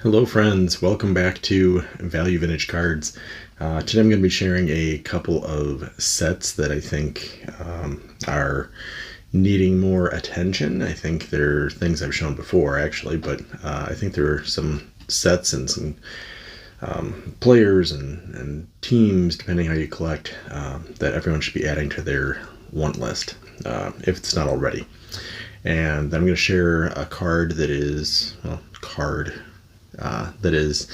Hello friends, welcome back to Value Vintage Cards. Today I'm going to be sharing a couple of sets that I think are needing more attention. I think they're things I've shown before actually, but I think there are some sets and some players and teams, depending how you collect, that everyone should be adding to their want list, if it's not already. And I'm going to share a card that is, that is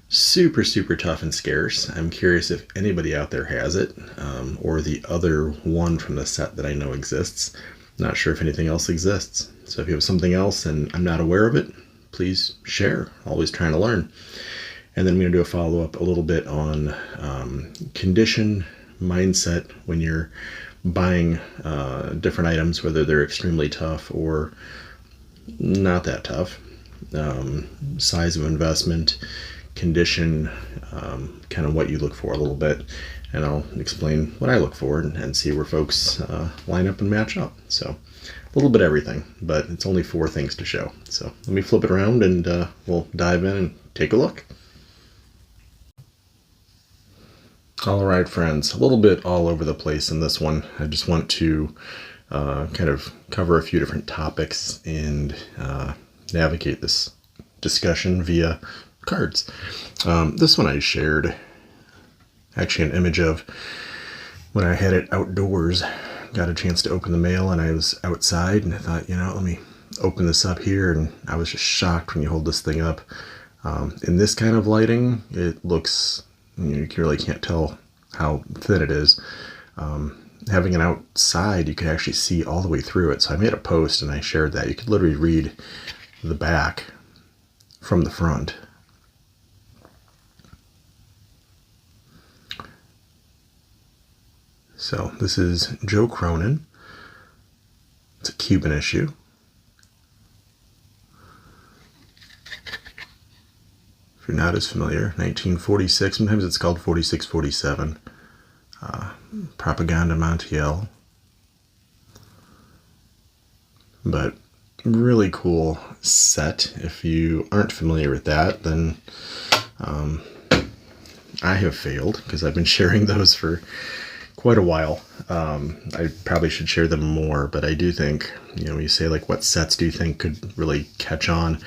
super tough and scarce. I'm curious if anybody out there has it, or the other one from the set that I know exists. Not sure if anything else exists. So if you have something else and I'm not aware of it, please share. Always trying to learn. And then I'm going to do a follow-up a little bit on condition, mindset when you're buying different items, whether they're extremely tough or not that tough. Size of investment, condition, kind of what you look for a little bit, and I'll explain what I look for and see where folks line up and match up. So a little bit of everything, but it's only 4 things to show. So let me flip it around and we'll dive in and take a look. All right, friends, a little bit all over the place in this one. I just want to kind of cover a few different topics and navigate this discussion via cards. This one I shared actually an image of when I had it outdoors. Got a chance to open the mail and I was outside and I thought, let me open this up here, and I was just shocked when you hold this thing up. In this kind of lighting, it looks, you really can't tell how thin it is. Having it outside, you could actually see all the way through it. So I made a post and I shared that. You could literally read the back from the front. So this is Joe Cronin. It's a Cuban issue. If you're not as familiar, 1946, sometimes it's called 46-47. Propaganda Montiel. But really cool set. If you aren't familiar with that, then I have failed because I've been sharing those for quite a while. I probably should share them more, but I do think, you say like what sets do you think could really catch on?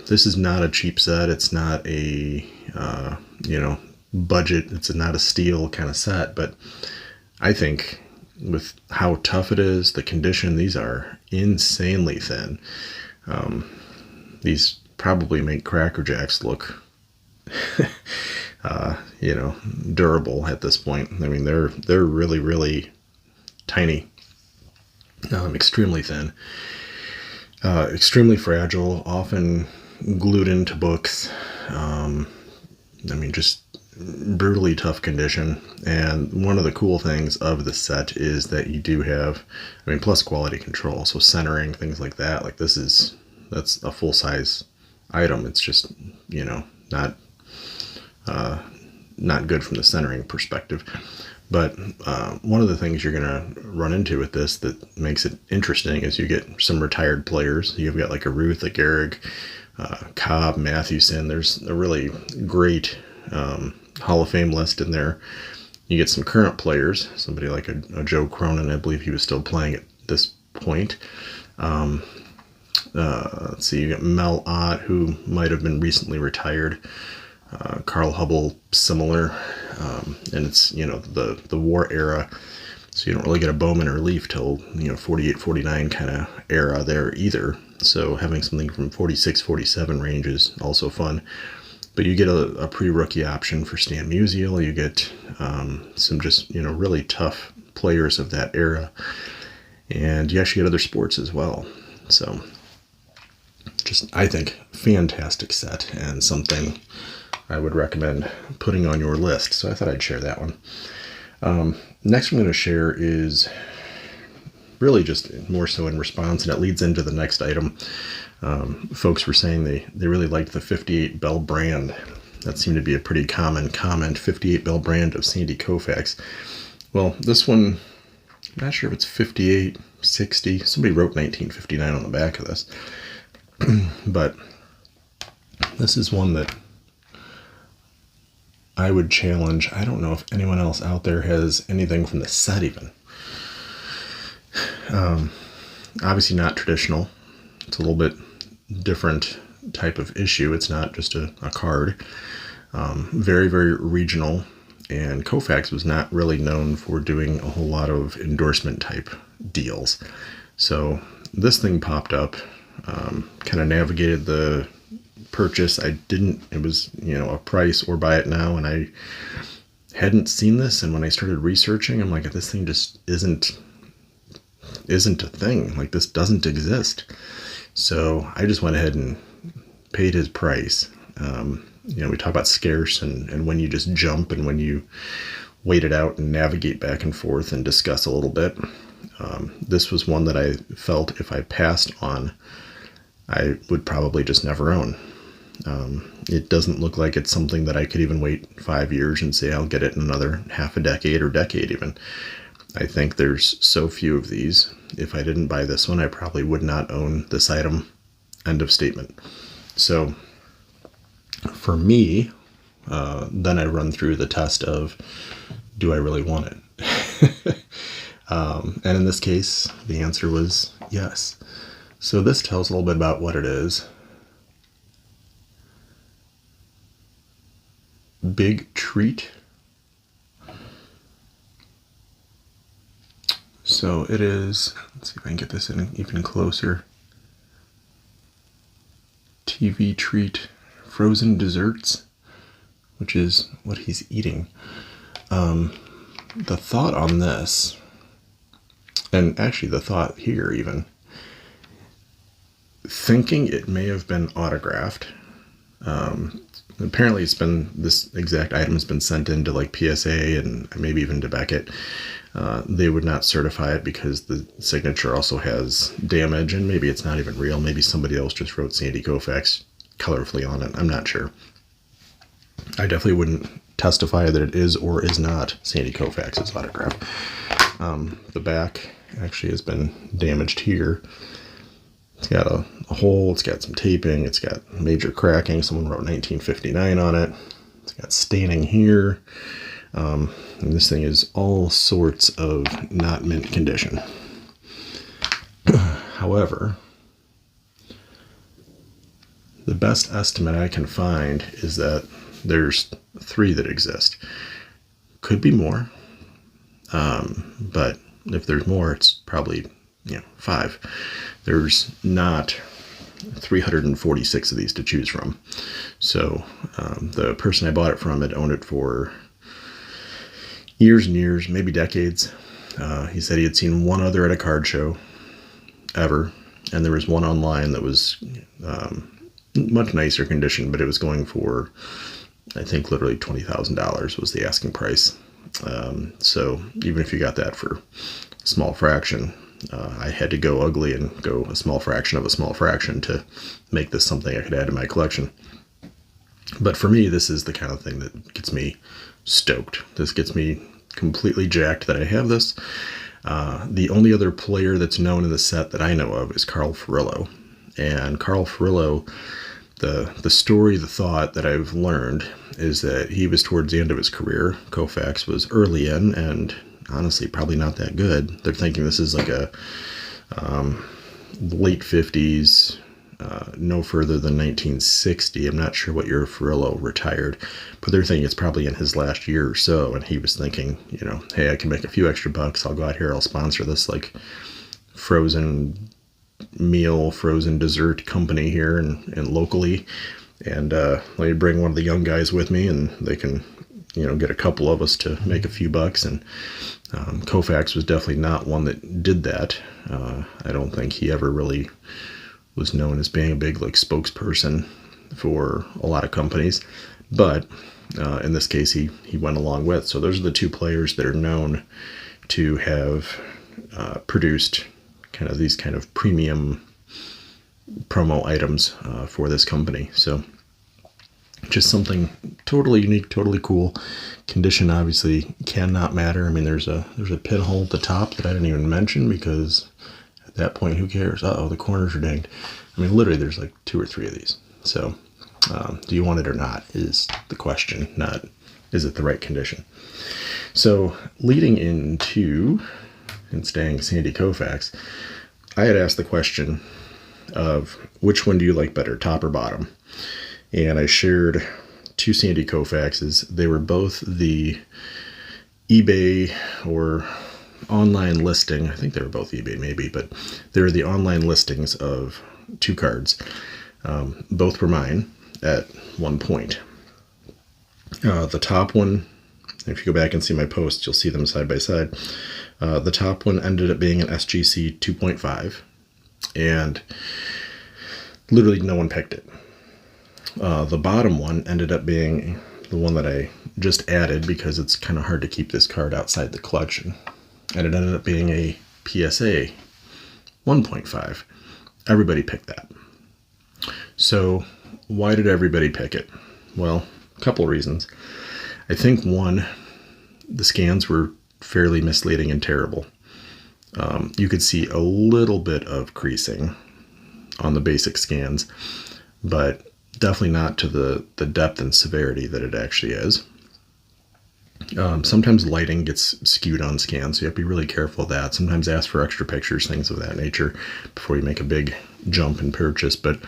This is not a cheap set. It's not a budget. It's not a steal kind of set, but I think with how tough it is, the condition, these are insanely thin. These probably make Cracker Jacks look durable at this point. I mean, they're really tiny, extremely thin, extremely fragile, often glued into books. Just brutally tough condition. And one of the cool things of the set is that you do have, plus quality control, so centering, things like that. Like that's a full size item. It's just, not good from the centering perspective. But one of the things you're going to run into with this that makes it interesting is you get some retired players. You've got like a Ruth, a Gehrig, Cobb, Mathewson. There's a really great Hall of Fame list in there. You get some current players, somebody like a Joe Cronin. I believe he was still playing at this point. Let's see, you got Mel Ott, who might have been recently retired. Carl Hubble, similar. And it's, the war era, so you don't really get a Bowman or Leaf till, 48, 49 kind of era there either. So having something from 46, 47 range is also fun. But you get a pre-rookie option for Stan Musial. You get some just, really tough players of that era. And you actually get other sports as well. So just, I think, fantastic set and something I would recommend putting on your list. So I thought I'd share that one. Next I'm going to share is really just more so in response, and it leads into the next item. Folks were saying they really liked the 58 Bell brand. That seemed to be a pretty common comment, 58 Bell brand of Sandy Kofax. Well, this one, I'm not sure if it's 58, 60. Somebody wrote 1959 on the back of this. But This is one that I would challenge. I don't know if anyone else out there has anything from the set even. Obviously not traditional. It's a little bit different type of issue. It's not just a card. Very, very regional. And Kofax was not really known for doing a whole lot of endorsement type deals. So this thing popped up, kind of navigated the purchase. It was, a price or buy it now. And I hadn't seen this. And when I started researching, I'm like, this thing just isn't a thing. Like, this doesn't exist. So I just went ahead and paid his price. We talk about scarce and when you just jump and when you wait it out and navigate back and forth and discuss a little bit. This was one that I felt if I passed on, I would probably just never own. It doesn't look like it's something that I could even wait 5 years and say I'll get it in another half a decade or decade even. I think there's so few of these. If I didn't buy this one, I probably would not own this item. End of statement. So for me, then I run through the test of, do I really want it? And in this case, the answer was yes. So this tells a little bit about what it is. Big treat. So it is, let's see if I can get this in even closer. TV treat, frozen desserts, which is what he's eating. The thought on this, and actually the thought here even, thinking it may have been autographed. Apparently this exact item has been sent in to like PSA and maybe even to Beckett. They would not certify it because the signature also has damage, and maybe it's not even real. Maybe somebody else just wrote Sandy Kofax colorfully on it. I'm not sure. I definitely wouldn't testify that it is or is not Sandy Kofax's autograph. The back actually has been damaged here. It's got a hole, it's got some taping, it's got major cracking. Someone wrote 1959 on it. It's got staining here. And this thing is all sorts of not mint condition. However, the best estimate I can find is that there's 3 that exist. Could be more, but if there's more, it's probably 5. There's not 346 of these to choose from. So the person I bought it from had owned it for years and years, maybe decades. He said he had seen one other at a card show ever, and there was one online that was much nicer condition, but it was going for, I think, literally $20,000 was the asking price. So even if you got that for a small fraction, I had to go ugly and go a small fraction of a small fraction to make this something I could add to my collection. But for me, this is the kind of thing that gets me stoked. This gets me completely jacked that I have this. The only other player that's known in the set that I know of is Carl Furillo. And Carl Furillo, the story, the thought that I've learned is that he was towards the end of his career. Kofax was early in, and honestly, probably not that good. They're thinking this is like a late 50s, no further than 1960. I'm not sure what year Furillo retired, but they're thinking it's probably in his last year or so. And he was thinking, hey, I can make a few extra bucks. I'll go out here. I'll sponsor this like frozen meal, frozen dessert company here and locally. And let me bring one of the young guys with me, and they can, get a couple of us to make a few bucks. And Kofax was definitely not one that did that. I don't think he ever really was known as being a big spokesperson for a lot of companies, but in this case he went along with. So those are the 2 players that are known to have produced these kind of premium promo items for this company. So just something totally unique, totally cool. Condition obviously cannot matter. I mean, there's a pinhole at the top that I didn't even mention because at that point, who cares? Uh-oh, the corners are dinged. I mean, literally, there's like 2 or 3 of these. So Do you want it or not is the question, not is it the right condition. So leading into and staying Sandy Kofax, I had asked the question of which one do you like better, top or bottom? And I shared two Sandy Kofaxes. They were both the eBay or online listing. I think they were both eBay maybe, but they were the online listings of two cards. Both were mine at one point. The top one, if you go back and see my posts, you'll see them side by side. The top one ended up being an SGC 2.5, and literally no one picked it. The bottom one ended up being the one that I just added because it's kind of hard to keep this card outside the collection. And it ended up being a PSA 1.5. Everybody picked that. So why did everybody pick it? Well, a couple of reasons. I think one, the scans were fairly misleading and terrible. You could see a little bit of creasing on the basic scans, but definitely not to the depth and severity that it actually is. Sometimes lighting gets skewed on scans, so you have to be really careful of that. Sometimes ask for extra pictures, things of that nature, before you make a big jump in purchase. But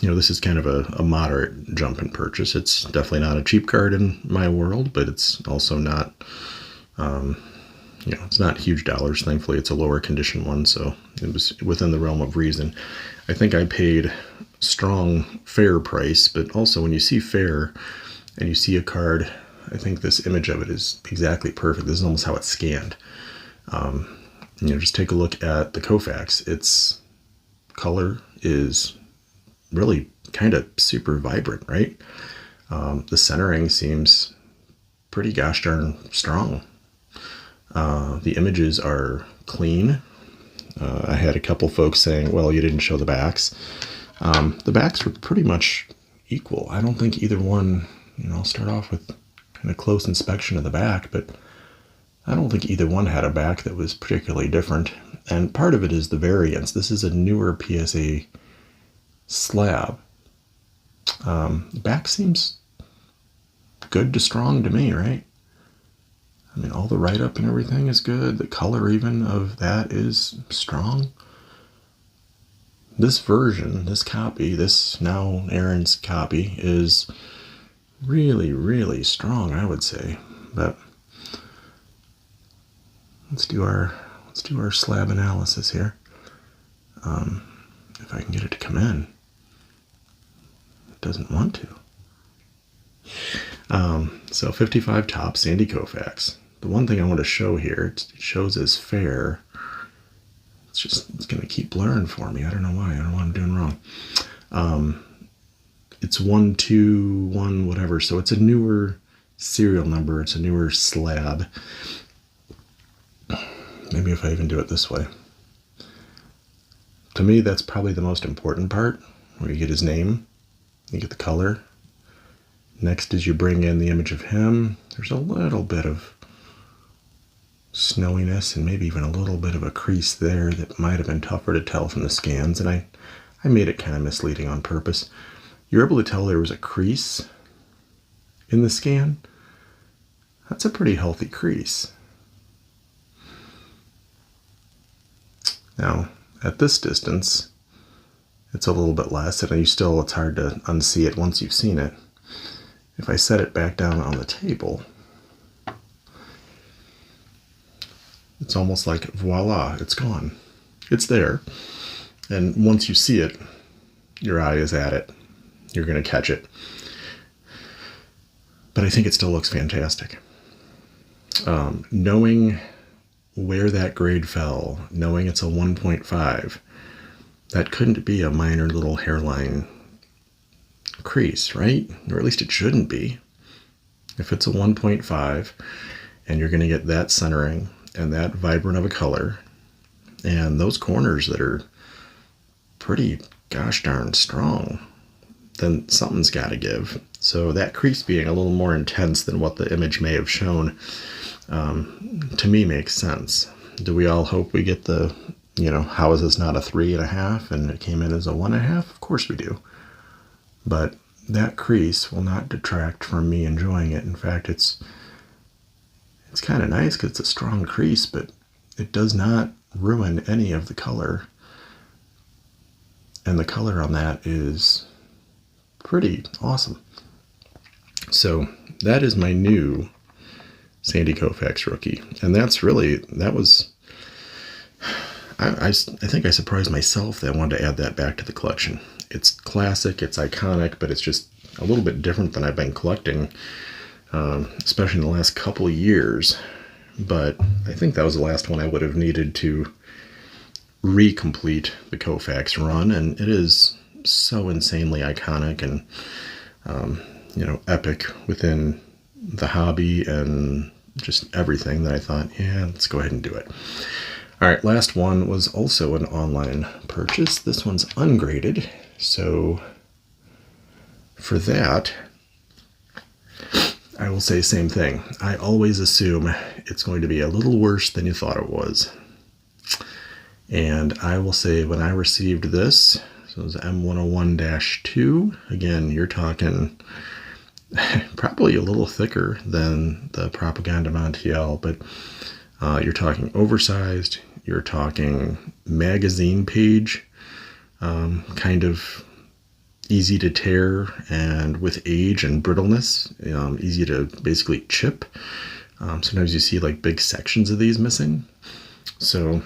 this is kind of a moderate jump in purchase. It's definitely not a cheap card in my world, but it's also not, it's not huge dollars. Thankfully, it's a lower condition one, so it was within the realm of reason. I think I paid strong, fair price, but also when you see fair and you see a card, I think this image of it is exactly perfect. This is almost how it's scanned. Just take a look at the Kofax. Its color is really kind of super vibrant, right? The centering seems pretty gosh darn strong. The images are clean. I had a couple folks saying, well, you didn't show the backs. The backs were pretty much equal. I don't think either one, I'll start off with kind of close inspection of the back, but I don't think either one had a back that was particularly different. And part of it is the variance. This is a newer PSA slab. The back seems good to strong to me, right? I mean, all the write-up and everything is good. The color even of that is strong. This version, this copy, this now Aaron's copy is really, really strong, I would say. But let's do our slab analysis here. If I can get it to come in. It doesn't want to. So 55 top, Sandy Kofax. The one thing I want to show here, it shows as fair. It's going to keep blurring for me. I don't know why. I don't know what I'm doing wrong. It's 121 whatever. So it's a newer serial number. It's a newer slab. Maybe if I even do it this way. To me, that's probably the most important part, where you get his name, you get the color. Next is you bring in the image of him. There's a little bit of snowiness and maybe even a little bit of a crease there that might have been tougher to tell from the scans, and I made it kind of misleading on purpose. You're able to tell there was a crease in the scan. That's a pretty healthy crease. Now, at this distance, it's a little bit less, and it's hard to unsee it once you've seen it. If I set it back down on the table, it's almost like, voila, it's gone. It's there. And once you see it, your eye is at it. You're going to catch it. But I think it still looks fantastic. Knowing where that grade fell, knowing it's a 1.5, that couldn't be a minor little hairline crease, right? Or at least it shouldn't be. If it's a 1.5 and you're going to get that centering and that vibrant of a color and those corners that are pretty gosh darn strong, then something's got to give. So that crease being a little more intense than what the image may have shown, to me makes sense. Do we all hope we get the, how is this not a 3.5 and it came in as a 1.5? Of course we do. but that crease will not detract from me enjoying it. In fact, it's kind of nice because it's a strong crease, but it does not ruin any of the color. And the color on that is pretty awesome. So that is my new Sandy Kofax rookie. And I think I surprised myself that I wanted to add that back to the collection. It's classic, it's iconic, but it's just a little bit different than I've been collecting, especially in the last couple of years. But I think that was the last one I would have needed to recomplete the Kofax run, and it is so insanely iconic and epic within the hobby and just everything that I thought, yeah, let's go ahead and do it. All right, last one was also an online purchase. This one's ungraded, so for that, I will say same thing. I always assume it's going to be a little worse than you thought it was. And I will say when I received this, so it was M101-2, again, you're talking probably a little thicker than the Propaganda Montiel, but you're talking oversized, you're talking magazine page, kind of easy to tear, and with age and brittleness, easy to basically chip. Sometimes you see like big sections of these missing. So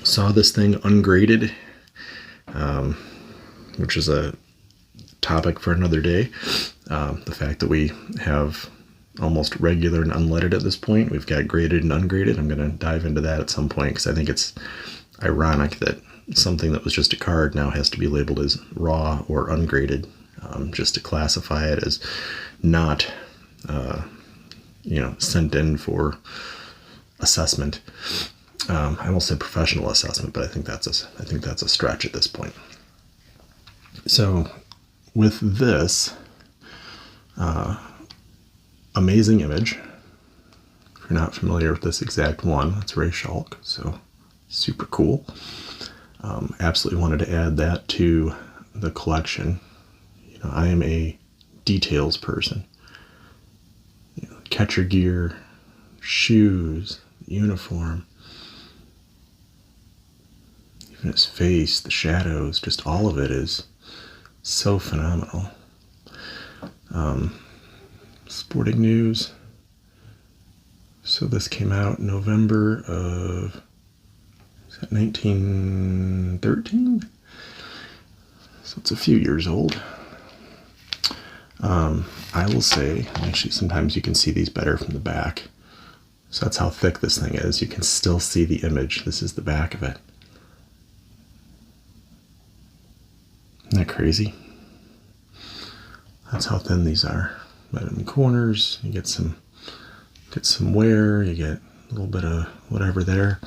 saw this thing ungraded, which is a topic for another day. The fact that we have almost regular and unleaded at this point. We've got graded and ungraded. I'm going to dive into that at some point because I think it's ironic that something that was just a card now has to be labeled as raw or ungraded, just to classify it as not, sent in for assessment. I almost said professional assessment, but I think that's a stretch at this point. So with this amazing image, if you're not familiar with this exact one, that's Ray Schalk, so super cool. Absolutely wanted to add that to the collection. I am a details person. Catcher gear, shoes, uniform, even his face, the shadows, just all of it is so phenomenal. Sporting news. So this came out in November of 1913? So it's a few years old. I will say, actually sometimes you can see these better from the back. So that's how thick this thing is. You can still see the image. This is the back of it. Isn't that crazy? That's how thin these are. But in the corners, you get some wear, you get a little bit of whatever there.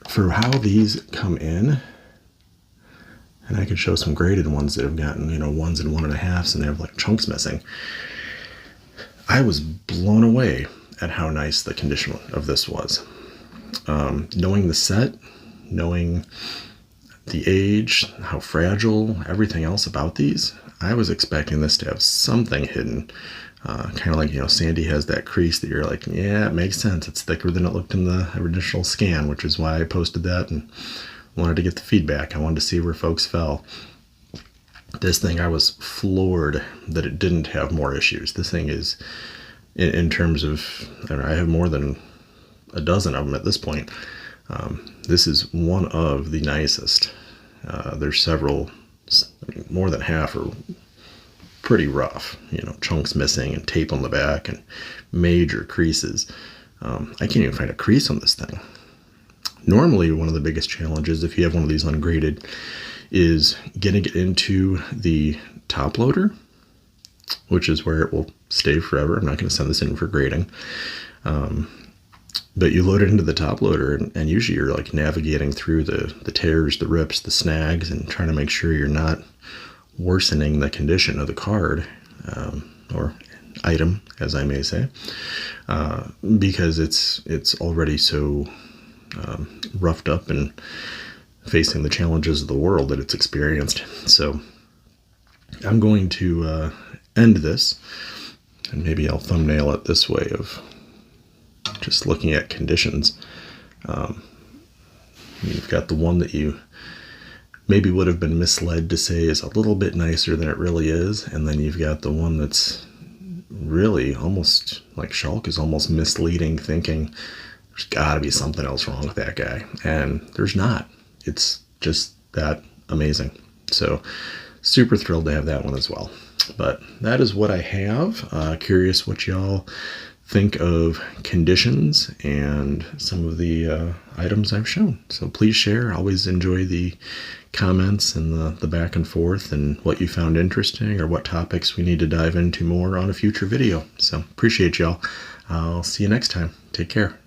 For how these come in, and I could show some graded ones that have gotten, 1s and 1.5s, and they have like chunks missing. I was blown away at how nice the condition of this was. Knowing the set, knowing the age, how fragile, everything else about these, I was expecting this to have something hidden. Kind of like, Sandy has that crease that you're like, yeah, it makes sense. It's thicker than it looked in the original scan, which is why I posted that and wanted to get the feedback. I wanted to see where folks fell. This thing, I was floored that it didn't have more issues. This thing is, in terms of, I have more than a dozen of them at this point. This is one of the nicest. There's several, more than half are pretty rough, chunks missing and tape on the back and major creases. I can't even find a crease on this thing. Normally, one of the biggest challenges, if you have one of these ungraded, is getting it into the top loader, which is where it will stay forever. I'm not going to send this in for grading. But you load it into the top loader, and usually you're like navigating through the tears, the rips, the snags, and trying to make sure you're not worsening the condition of the card, or item, as I may say, because it's already so roughed up and facing the challenges of the world that it's experienced. So I'm going to end this, and maybe I'll thumbnail it this way of just looking at conditions. You've got the one that you maybe would have been misled to say is a little bit nicer than it really is, and then you've got the one that's really almost like Shulk is almost misleading, thinking there's got to be something else wrong with that guy, and there's not. It's just that amazing. So super thrilled to have that one as well. But that is what I have. Curious what y'all think of conditions and some of the items I've shown. So please share. Always enjoy the comments and the back and forth and what you found interesting or what topics we need to dive into more on a future video. So appreciate y'all. I'll see you next time. Take care.